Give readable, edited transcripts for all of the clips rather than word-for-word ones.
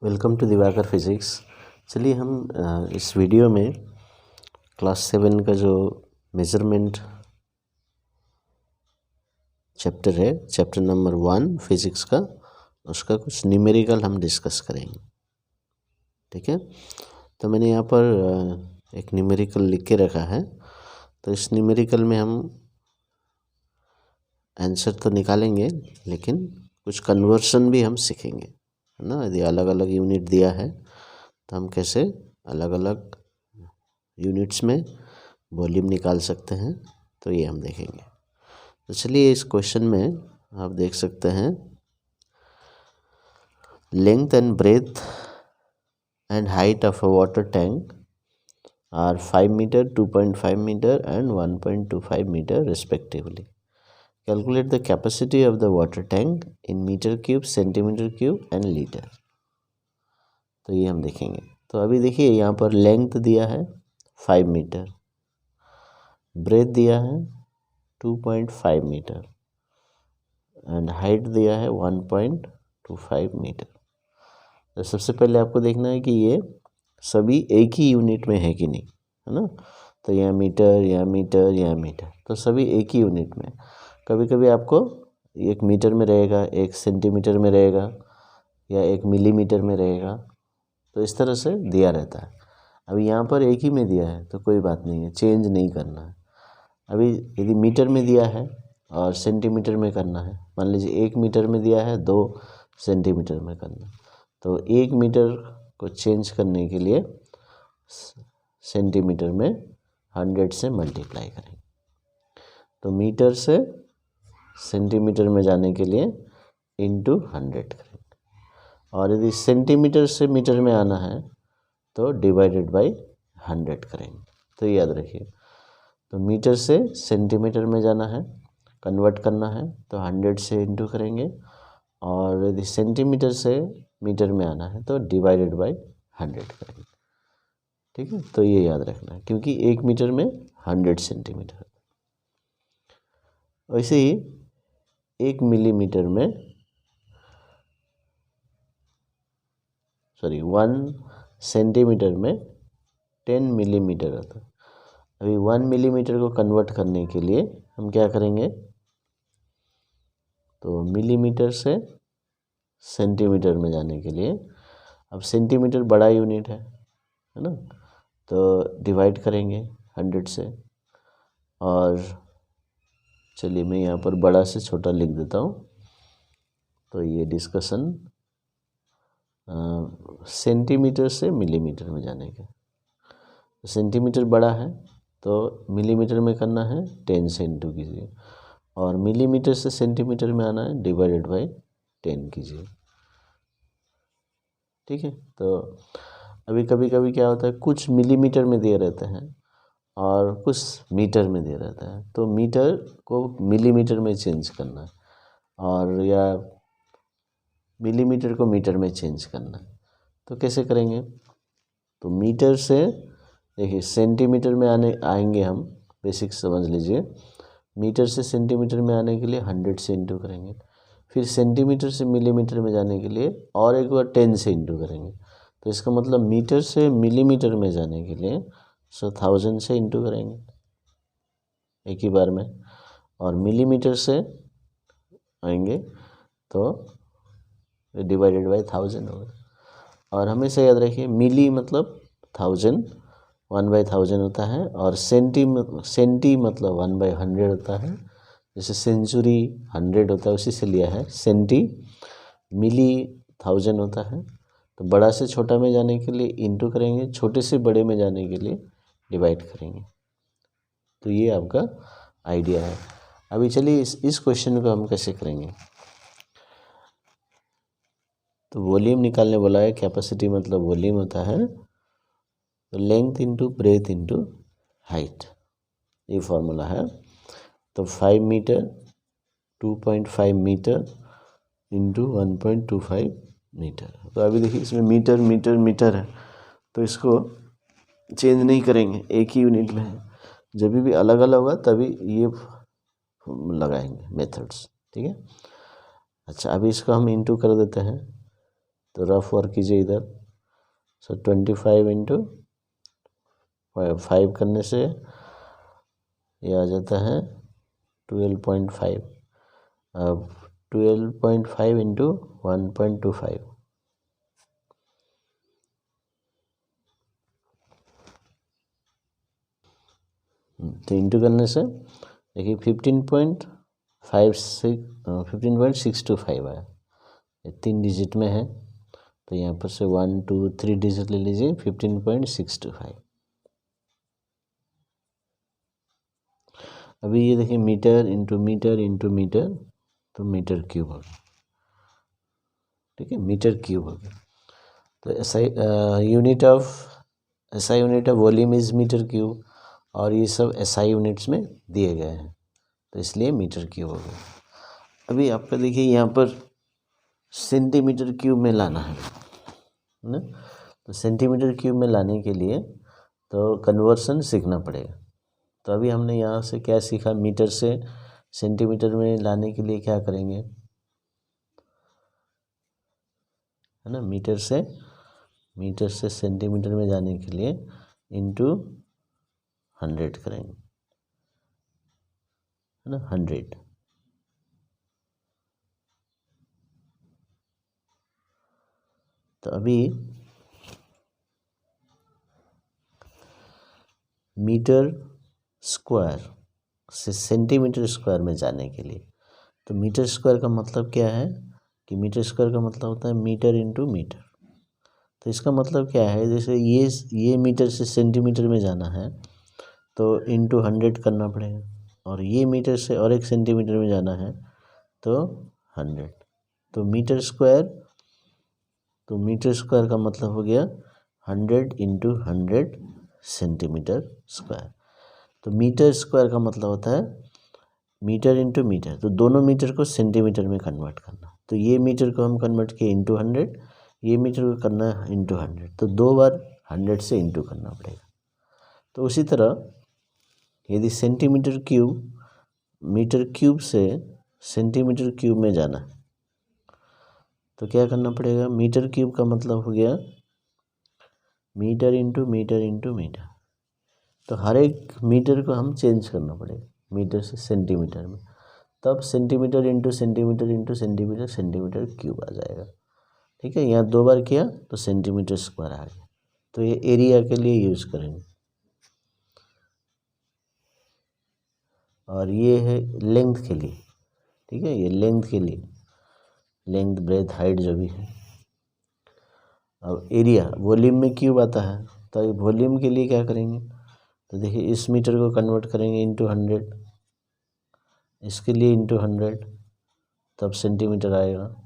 Welcome to Diwakar physics. चलिए हम इस वीडियो में क्लास 7 का जो मेज़रमेंट चैप्टर है, चैप्टर नंबर 1 फिज़िक्स का, उसका कुछ न्यूमेरिकल हम डिस्कस करेंगे। ठीक है, तो मैंने यहाँ पर एक न्यूमेरिकल लिख के रखा है। तो इस न्यूमेरिकल में हम आंसर तो निकालेंगे, लेकिन कुछ कन्वर्शन भी हम सीखेंगे, है ना। यदि अलग अलग यूनिट दिया है तो हम कैसे अलग अलग यूनिट्स में वॉल्यूम निकाल सकते हैं, तो ये हम देखेंगे। तो चलिए इस क्वेश्चन में आप देख सकते हैं, length and breadth and height of a water tank are 5 metre, 2.5 metre and 1.25 metre respectively. Calculate the capacity of the water tank in metre cube, centimetre cube and litre. तो ये हम देखेंगे। तो अभी देखिए यहाँ पर लेंथ दिया है 5 मीटर, ब्रेथ दिया है 2.5 मीटर एंड हाइट दिया है 1.25 मीटर। तो सबसे पहले आपको देखना है कि ये सभी एक ही यूनिट में है कि नहीं, है ना। तो यहाँ मीटर, यहाँ मीटर, यहाँ मीटर, तो सभी एक ही यूनिट में। कभी कभी आपको एक मीटर में रहेगा, एक सेंटीमीटर में रहेगा, या एक मिलीमीटर में रहेगा, तो इस तरह से दिया रहता है। अभी यहाँ पर एक ही में दिया है तो कोई बात नहीं है, चेंज नहीं करना है। अभी यदि मीटर में दिया है और सेंटीमीटर में करना है, मान लीजिए 1 मीटर में दिया है, 2 सेंटीमीटर में करना है, तो 1 मीटर को चेंज करने के लिए सेंटीमीटर में 100 से मल्टीप्लाई करेंगे। तो मीटर से सेंटीमीटर में जाने के लिए इंटू 100 करेंगे, और यदि सेंटीमीटर से मीटर में आना है तो डिवाइडेड बाई 100 करेंगे। तो याद रखिए, तो मीटर से सेंटीमीटर में जाना है, कन्वर्ट करना है, तो 100 से इंटू करेंगे, और यदि सेंटीमीटर से मीटर में आना है तो डिवाइडेड बाई 100 करेंगे। ठीक है, तो ये याद रखना है, क्योंकि 1 मीटर में 100 सेंटीमीटर। वैसे ही 1 मिलीमीटर में 1 सेंटीमीटर में 10 मिलीमीटर होता है। अभी 1 मिलीमीटर को कन्वर्ट करने के लिए हम क्या करेंगे, तो मिलीमीटर से सेंटीमीटर में जाने के लिए, अब सेंटीमीटर बड़ा यूनिट है ना, तो डिवाइड करेंगे 100 से। और चलिए मैं यहाँ पर बड़ा से छोटा लिख देता हूँ। तो ये डिस्कशन सेंटीमीटर से मिलीमीटर में जाने का, सेंटीमीटर बड़ा है तो मिलीमीटर में करना है, 10 से इंटू कीजिए, और मिलीमीटर से सेंटीमीटर में आना है, डिवाइडेड बाई 10 कीजिए। ठीक है, तो अभी कभी कभी क्या होता है, कुछ मिलीमीटर में दिए रहते हैं और कुछ मीटर में दिया रहता है, तो मीटर को मिलीमीटर में चेंज करना है, और या मिलीमीटर को मीटर में चेंज करना है। तो कैसे करेंगे, तो मीटर से देखिए सेंटीमीटर में आएंगे हम, बेसिक समझ लीजिए। मीटर से सेंटीमीटर में आने के लिए 100 से इंटू करेंगे, फिर सेंटीमीटर से मिलीमीटर में जाने के लिए और एक बार 10 से इंटू करेंगे। तो इसका मतलब मीटर से मिलीमीटर में जाने के लिए 1000 से इंटू करेंगे एक ही बार में, और मिलीमीटर से आएंगे तो डिवाइडेड बाई 1000 होगा। और हमेशा याद रखिए, मिली मतलब 1000, 1/1000 होता है, और सेंटी मतलब 1/100 होता है। जैसे सेंचुरी 100 होता है, उसी से लिया है। सेंटी, मिली 1000 होता है। तो बड़ा से छोटा में जाने के लिए इंटू करेंगे, छोटे से बड़े में जाने के लिए डिवाइड करेंगे। तो ये आपका आइडिया है। अभी चलिए इस क्वेश्चन को हम कैसे करेंगे। तो वॉल्यूम निकालने बोला है, कैपेसिटी मतलब वॉल्यूम होता है, तो length into breadth into height, ये फॉर्मूला है। तो 5 मीटर, 2.5 मीटर इंटू 1.25 मीटर। तो अभी देखिए इसमें मीटर मीटर मीटर है, तो इसको चेंज नहीं करेंगे, एक ही यूनिट में है। जब भी अलग अलग होगा तभी ये लगाएंगे मेथड्स। ठीक है, अच्छा अभी इसको हम इंटू कर देते हैं। तो रफ वर्क कीजिए इधर। सो 25 इंटू 5 करने से ये आ जाता है 12.5। अब 12.5 इंटू 1.25, तो इंटू करने से देखिए 15.625 आया। ये 3 डिजिट में है, तो यहाँ पर से 1 2 3 डिजिट ले लीजिए, 15.625। अभी ये देखिए metre into metre into metre, तो मीटर क्यूब हो गया। ठीक है, मीटर क्यूब हो गया। तो SI unit of volume is metre cube, और ये सब SI यूनिट्स में दिए गए हैं, तो इसलिए मीटर क्यूब हो गया। अभी आपका देखिए यहाँ पर सेंटीमीटर क्यूब में लाना है ना, तो सेंटीमीटर क्यूब में लाने के लिए तो कन्वर्सन सीखना पड़ेगा। तो अभी हमने यहाँ से क्या सीखा, मीटर से सेंटीमीटर में लाने के लिए क्या करेंगे, है ना, मीटर से सेंटीमीटर में जाने के लिए इंटू 100 करेंगे, है ना, 100। तो अभी मीटर स्क्वायर से सेंटीमीटर स्क्वायर में जाने के लिए, तो मीटर स्क्वायर का मतलब क्या है कि मीटर स्क्वायर का मतलब होता है मीटर इंटू मीटर। तो इसका मतलब क्या है, जैसे ये मीटर से सेंटीमीटर में जाना है तो इंटू 100 करना पड़ेगा, और ये मीटर से और 1 सेंटीमीटर में जाना है तो 100। तो मीटर स्क्वायर का मतलब हो गया 100 इंटू 100 सेंटीमीटर स्क्वायर। तो मीटर स्क्वायर का मतलब होता है मीटर इंटू मीटर, तो दोनों मीटर को सेंटीमीटर में कन्वर्ट करना। तो ये मीटर को हम कन्वर्ट किए इंटू 100, ये मीटर को करना है इंटू 100, तो 2 बार 100 से इंटू करना पड़ेगा। तो उसी तरह यदि मीटर क्यूब से सेंटीमीटर क्यूब में जाना है तो क्या करना पड़ेगा, मीटर क्यूब का मतलब हो गया metre into metre into metre. तो हर एक मीटर को हम चेंज करना पड़ेगा मीटर से सेंटीमीटर में, तब centimetre into centimetre into centimetre centimetre cube आ जाएगा। ठीक है, यहाँ 2 बार किया तो सेंटीमीटर स्क्वायर आ गया। तो ये एरिया के लिए यूज़ करेंगे, और ये है लेंथ के लिए। ठीक है, ये लेंथ के लिए, लेंथ ब्रेथ हाइट जो भी है। अब एरिया वॉल्यूम में क्यूब आता है, तो वॉल्यूम के लिए क्या करेंगे, तो देखिए इस मीटर को कन्वर्ट करेंगे इंटू 100, इसके लिए इंटू 100, तब सेंटीमीटर आएगा।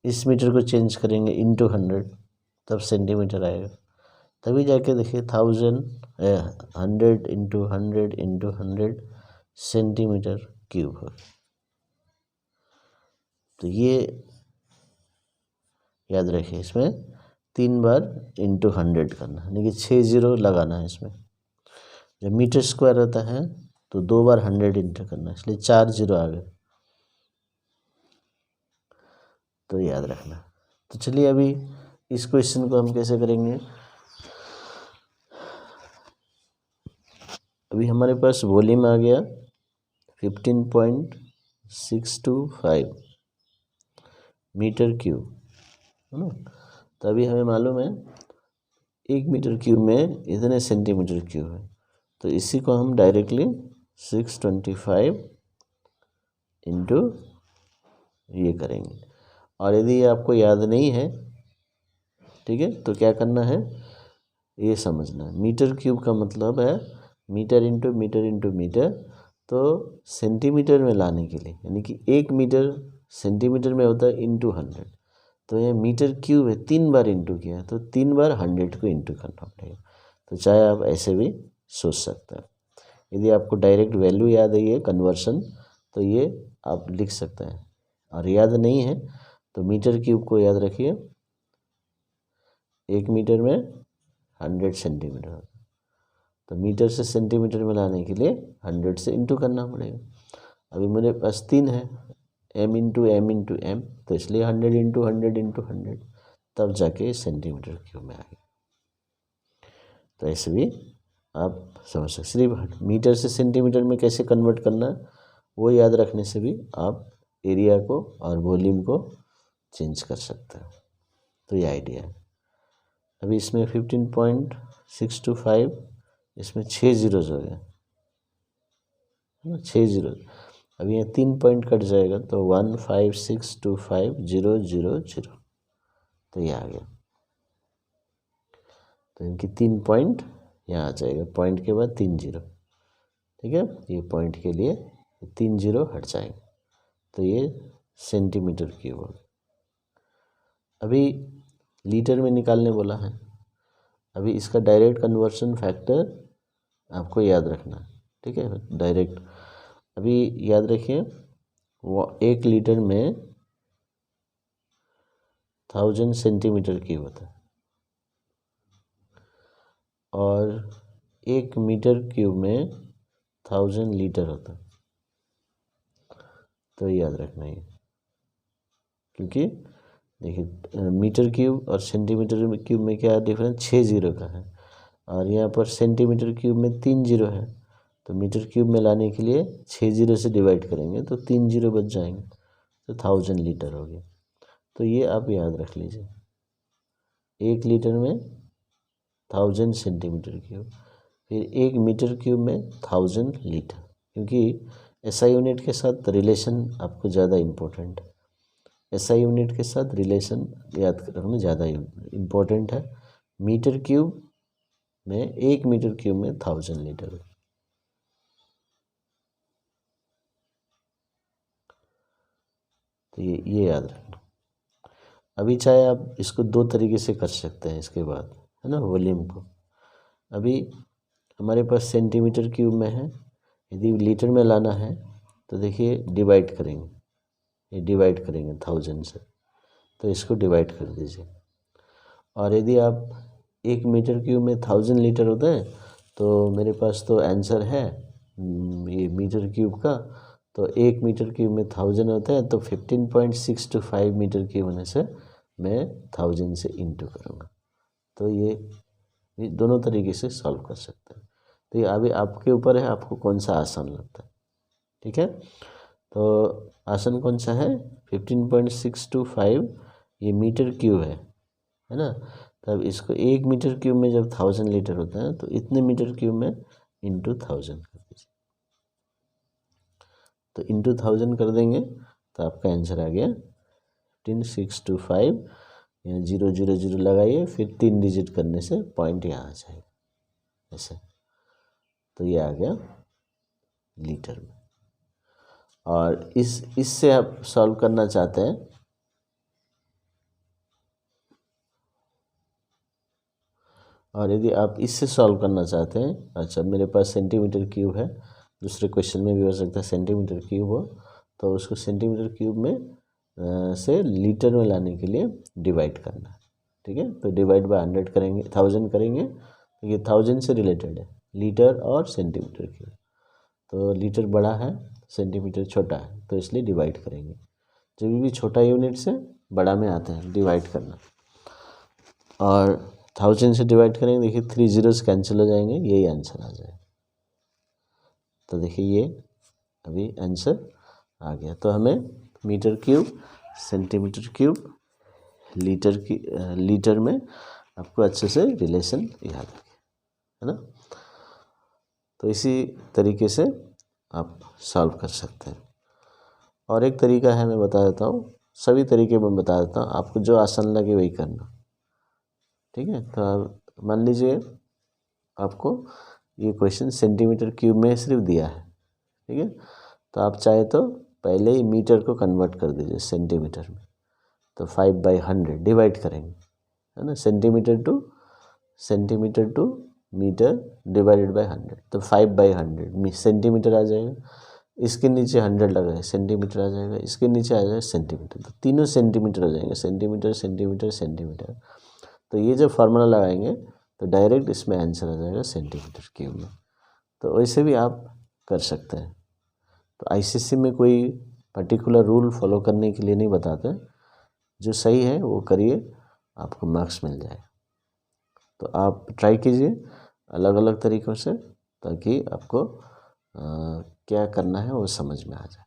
इस मीटर को चेंज करेंगे इंटू 100, तब सेंटीमीटर आएगा। तभी जाके देखिए 100 इंटू 100 इंटू 100 सेंटीमीटर क्यूब हो। तो ये याद रखिए, इसमें 3 बार इंटू 100 करना है, यानी कि 6 0 लगाना है इसमें। जब मीटर स्क्वायर रहता है तो 2 बार 100 इंटू करना है, इसलिए 4 0 आ गए। तो याद रखना। तो चलिए अभी इस क्वेश्चन को हम कैसे करेंगे। अभी हमारे पास वॉल्यूम आ गया 15.625 मीटर क्यूब, है ना। तो अभी हमें मालूम है 1 मीटर क्यूब में इतने सेंटीमीटर क्यूब है, तो इसी को हम डायरेक्टली 625 इंटू ये करेंगे। और यदि ये आपको याद नहीं है, ठीक है, तो क्या करना है ये समझना। मीटर क्यूब का मतलब है metre into metre into metre, तो सेंटीमीटर में लाने के लिए, यानी कि 1 मीटर सेंटीमीटर में होता है इंटू 100, तो ये मीटर क्यूब है, 3 बार इंटू किया तो 3 बार 100 को इंटू करना पड़ेगा। तो चाहे आप ऐसे भी सोच सकते हैं। यदि आपको डायरेक्ट वैल्यू याद है ये कन्वर्सन, तो ये आप लिख सकते हैं, और याद नहीं है तो मीटर क्यूब को याद रखिए, 1 मीटर में 100 सेंटीमीटर, तो मीटर से सेंटीमीटर में लाने के लिए 100 से इंटू करना पड़ेगा। अभी मेरे पास 3 है, m into m into m, तो इसलिए 100 इंटू 100 इंटू 100, तब जाके सेंटीमीटर क्यूब में आएगी। तो ऐसे भी आप समझ सकते। सिर्फ मीटर से सेंटीमीटर में कैसे कन्वर्ट करना है वो याद रखने से भी आप एरिया को और वॉल्यूम को चेंज कर सकते हैं। तो ये आइडिया है। अभी इसमें 15.625, इसमें 6 जीरोज हो गया, है ना, 6 जीरो। अभी यहाँ 3 पॉइंट कट जाएगा तो 15625 000, तो ये आ गया। तो इनकी 3 पॉइंट यहाँ आ जाएगा, पॉइंट के बाद 3 जीरो, ठीक है। ये पॉइंट के लिए 3 जीरो हट जाएंगे, तो ये सेंटीमीटर क्यूब हो गया। अभी लीटर में निकालने बोला है। अभी इसका डायरेक्ट कन्वर्शन फैक्टर आपको याद रखना है, ठीक है। डायरेक्ट अभी याद रखिए, वो 1 लीटर में 1000 सेंटीमीटर क्यूब होता है और 1 मीटर क्यूब में 1000 लीटर होता है। तो याद रखना है, क्योंकि देखिए मीटर क्यूब और सेंटीमीटर क्यूब में क्या डिफरेंस, 6 जीरो का है, और यहाँ पर सेंटीमीटर क्यूब में 3 जीरो है। तो मीटर क्यूब में लाने के लिए 6 जीरो से डिवाइड करेंगे तो 3 जीरो बच जाएंगे, तो 1000 लीटर हो गया। तो ये आप याद रख लीजिए, 1 लीटर में 1000 सेंटीमीटर क्यूब, फिर 1 मीटर क्यूब में 1000 लीटर, क्योंकि एसआई यूनिट के साथ रिलेशन आपको ज़्यादा इम्पोर्टेंट है। एसआई यूनिट के साथ रिलेशन याद रखना ज़्यादा इम्पोर्टेंट है। मीटर क्यूब में 1 मीटर क्यूब में 1000 लीटर, तो ये याद रखना। अभी चाहे आप इसको 2 तरीके से कर सकते हैं इसके बाद, है ना, वॉल्यूम को। अभी हमारे पास सेंटीमीटर क्यूब में है, यदि लीटर में लाना है तो देखिए डिवाइड करेंगे, ये डिवाइड करेंगे 1000 से, तो इसको डिवाइड कर दीजिए। और यदि आप 1 मीटर क्यूब में 1000 लीटर होता है, तो मेरे पास तो आंसर है ये मीटर क्यूब का, तो 1 मीटर क्यूब में 1000 होता है, तो 15.625 मीटर क्यूब होने से मैं 1000 से इंटू करूँगा। तो ये दोनों तरीके से सॉल्व कर सकते हैं। तो ये अभी आपके ऊपर है, आपको कौन सा आसान लगता है, ठीक है। तो आसान कौन सा है, 15.625 ये मीटर क्यूब है ना। तब इसको 1 मीटर क्यूब में जब 1000 लीटर होता है, तो इतने मीटर क्यूब में इंटू 1000 कर दीजिए। तो इंटू 1000 कर देंगे तो आपका आंसर आ गया 15625। यहाँ 000 लगाइए, फिर 3 डिजिट करने से पॉइंट यहाँ आ जाएगा ऐसे। तो ये आ गया लीटर में। और इससे आप सॉल्व करना चाहते हैं, और यदि आप इससे सॉल्व करना चाहते हैं, अच्छा मेरे पास सेंटीमीटर क्यूब है, दूसरे क्वेश्चन में भी हो सकता है सेंटीमीटर क्यूब हो, तो उसको सेंटीमीटर क्यूब में से लीटर में लाने के लिए डिवाइड करना है, ठीक है। तो डिवाइड बाय 100 करेंगे, 1000 करेंगे, तो ये 1000 से रिलेटेड है, लीटर और सेंटीमीटर क्यूब। तो लीटर बड़ा है, सेंटीमीटर छोटा है, तो इसलिए डिवाइड करेंगे। जब भी छोटा यूनिट से बड़ा में आता है डिवाइड करना, और 1000 से डिवाइड करेंगे, देखिए 3 जीरोस कैंसिल हो जाएंगे, यही आंसर आ जाएगा। तो देखिए ये अभी आंसर आ गया। तो हमें metre cube, centimetre cube, litre में आपको अच्छे से रिलेशन याद है ना। तो इसी तरीके से आप सॉल्व कर सकते हैं। और एक तरीका है, मैं बता देता हूँ, सभी तरीके मैं बता देता हूँ, आपको जो आसान लगे वही करना, ठीक है। तो मान लीजिए आपको ये क्वेश्चन सेंटीमीटर क्यूब में सिर्फ दिया है, ठीक है। तो आप चाहे तो पहले ही मीटर को कन्वर्ट कर दीजिए सेंटीमीटर में, तो 5/100 डिवाइड करेंगे, है ना, centimetre to metre divided by 100, तो 5/100 सेंटीमीटर आ जाएगा। इसके नीचे 100 लगाए, सेंटीमीटर आ जाएगा, इसके नीचे आ जाएगा सेंटीमीटर, तो तीनों सेंटीमीटर हो जाएंगे, सेंटीमीटर सेंटीमीटर सेंटीमीटर। तो ये जब फार्मूला लगाएंगे तो डायरेक्ट इसमें आंसर आ जाएगा सेंटीमीटर क्यूब में। तो वैसे भी आप कर सकते हैं। तो आईसीएससी में कोई पर्टिकुलर रूल फॉलो करने के लिए नहीं बताते, जो सही है वो करिए, आपको मार्क्स मिल जाए। तो आप ट्राई कीजिए अलग अलग तरीक़ों से, ताकि आपको क्या करना है वो समझ में आ जाए।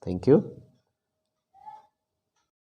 Thank you.